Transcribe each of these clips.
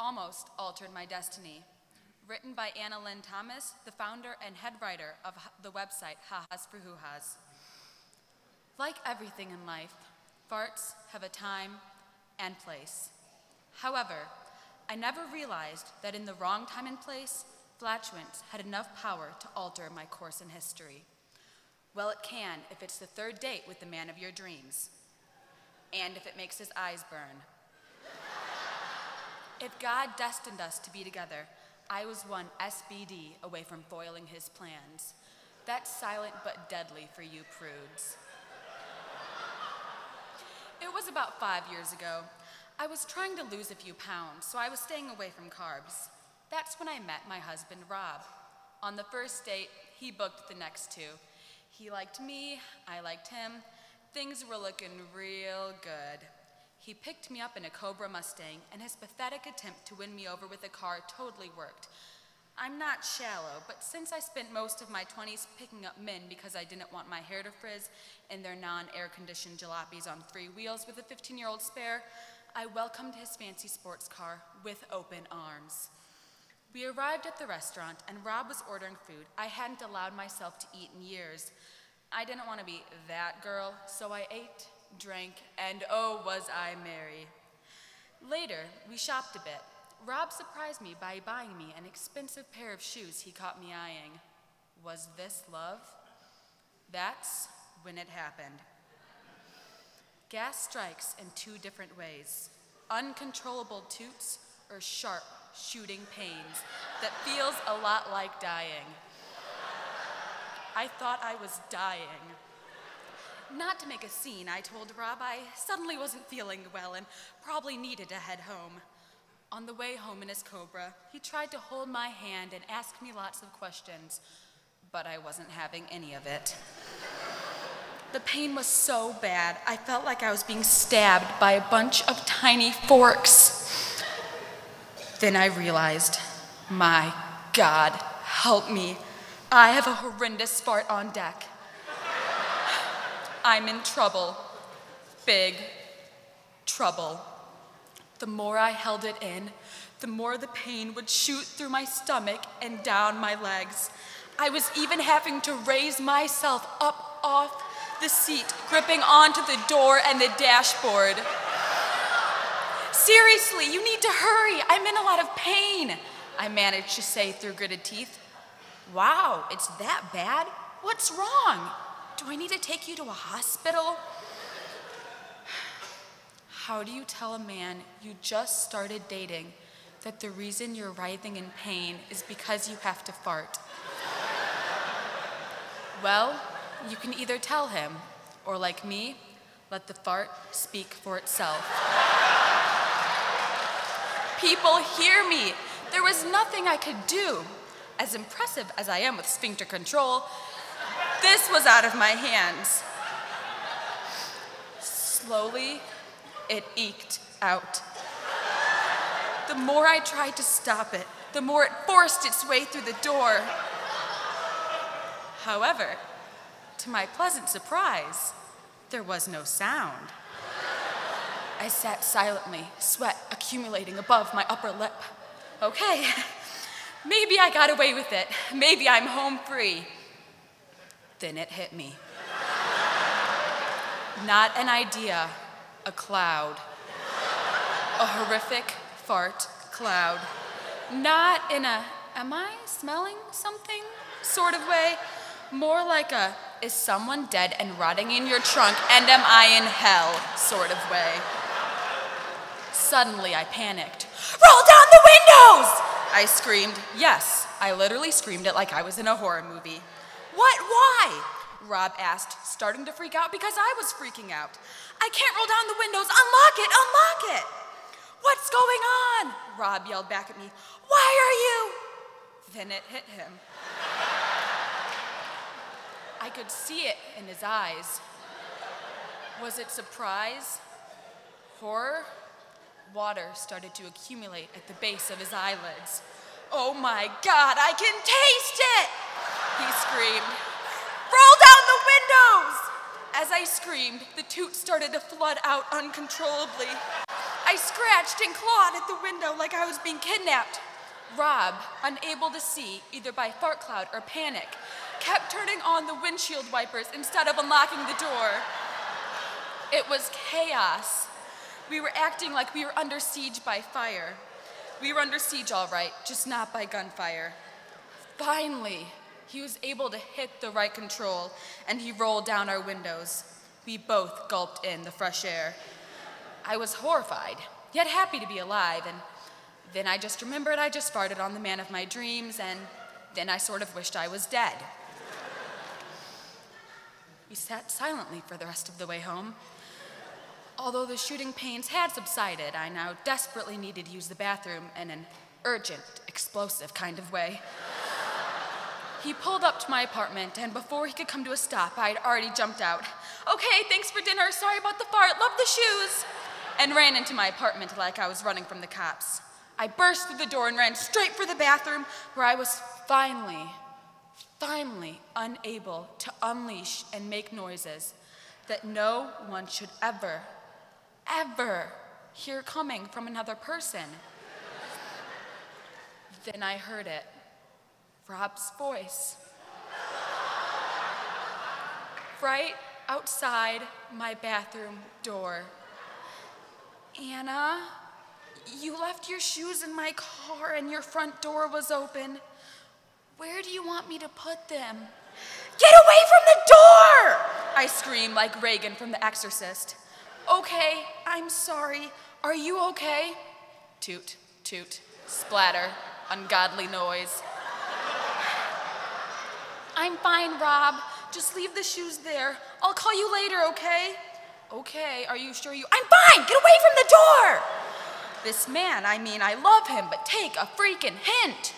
almost altered my destiny. Written by Anna Lynn Thomas, the founder and head writer of the website Ha-Has for Hoo-Has. Like everything in life, farts have a time and place. However, I never realized that in the wrong time and place, flatulence had enough power to alter my course in history. Well, it can if it's the third date with the man of your dreams, and if it makes his eyes burn. If God destined us to be together, I was one SBD away from foiling his plans. That's silent but deadly for you prudes. It was about 5 years ago. I was trying to lose a few pounds, so I was staying away from carbs. That's when I met my husband, Rob. On the first date, he booked the next two. He liked me, I liked him. Things were looking real good. He picked me up in a Cobra Mustang, and his pathetic attempt to win me over with a car totally worked. I'm not shallow, but since I spent most of my 20s picking up men because I didn't want my hair to frizz in their non-air-conditioned jalopies on 3 wheels with a 15-year-old spare, I welcomed his fancy sports car with open arms. We arrived at the restaurant, and Rob was ordering food I hadn't allowed myself to eat in years. I didn't want to be that girl, so I ate, drank, and oh, was I merry. Later, we shopped a bit. Rob surprised me by buying me an expensive pair of shoes he caught me eyeing. Was this love? That's when it happened. Gas strikes in 2 different ways: uncontrollable toots or sharp, shooting pains that feels a lot like dying. I thought I was dying. Not to make a scene, I told Rob I suddenly wasn't feeling well and probably needed to head home. On the way home in his Cobra, he tried to hold my hand and ask me lots of questions, but I wasn't having any of it. The pain was so bad, I felt like I was being stabbed by a bunch of tiny forks. Then I realized, my God, help me. I have a horrendous fart on deck. I'm in trouble, big trouble. The more I held it in, the more the pain would shoot through my stomach and down my legs. I was even having to raise myself up off the seat, gripping onto the door and the dashboard. Seriously, you need to hurry. I'm in a lot of pain, I managed to say through gritted teeth. Wow, it's that bad? What's wrong? Do I need to take you to a hospital? How do you tell a man you just started dating that the reason you're writhing in pain is because you have to fart? Well, you can either tell him, or like me, let the fart speak for itself. People, hear me. There was nothing I could do. As impressive as I am with sphincter control, this was out of my hands. Slowly, it eked out. The more I tried to stop it, the more it forced its way through the door. However, to my pleasant surprise, there was no sound. I sat silently, sweat accumulating above my upper lip. Okay, maybe I got away with it. Maybe I'm home free. Then it hit me. Not an idea, a cloud. A horrific fart cloud. Not in a, am I smelling something sort of way? More like a, is someone dead and rotting in your trunk and am I in hell sort of way. Suddenly I panicked. Roll down the windows! I screamed. Yes, I literally screamed it like I was in a horror movie. What? Why? Rob asked, starting to freak out because I was freaking out. I can't roll down the windows. Unlock it! Unlock it! What's going on? Rob yelled back at me. Why are you? Then it hit him. I could see it in his eyes. Was it surprise? Horror? Water started to accumulate at the base of his eyelids. Oh my God, I can taste it! He screamed. Roll down the windows! As I screamed, the toot started to flood out uncontrollably. I scratched and clawed at the window like I was being kidnapped. Rob, unable to see, either by fart cloud or panic, kept turning on the windshield wipers instead of unlocking the door. It was chaos. We were acting like we were under siege by fire. We were under siege all right, just not by gunfire. Finally, he was able to hit the right control, and he rolled down our windows. We both gulped in the fresh air. I was horrified, yet happy to be alive, and then I just remembered I just farted on the man of my dreams, and then I sort of wished I was dead. We sat silently for the rest of the way home. Although the shooting pains had subsided, I now desperately needed to use the bathroom in an urgent, explosive kind of way. He pulled up to my apartment, and before he could come to a stop, I had already jumped out. "Okay, thanks for dinner, sorry about the fart, love the shoes," and ran into my apartment like I was running from the cops. I burst through the door and ran straight for the bathroom, where I was finally unable to unleash and make noises that no one should ever hear coming from another person. Then I heard it, Rob's voice. Right outside my bathroom door. "Anna, you left your shoes in my car and your front door was open. Where do you want me to put them?" "Get away from the door!" I screamed like Reagan from The Exorcist. "Okay, I'm sorry. Are you okay?" Toot, toot, splatter, ungodly noise. "I'm fine, Rob. Just leave the shoes there. I'll call you later, okay?" "Okay, are you sure you—" "I'm fine! Get away from the door!" This man, I love him, but take a freaking hint.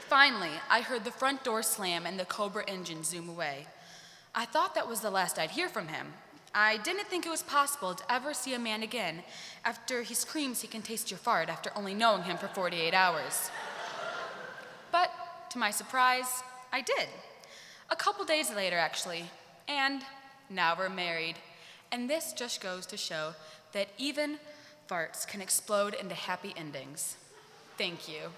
Finally, I heard the front door slam and the Cobra engine zoom away. I thought that was the last I'd hear from him. I didn't think it was possible to ever see a man again after he screams he can taste your fart after only knowing him for 48 hours. But, to my surprise, I did. A couple days later, actually, and now we're married. And this just goes to show that even farts can explode into happy endings. Thank you.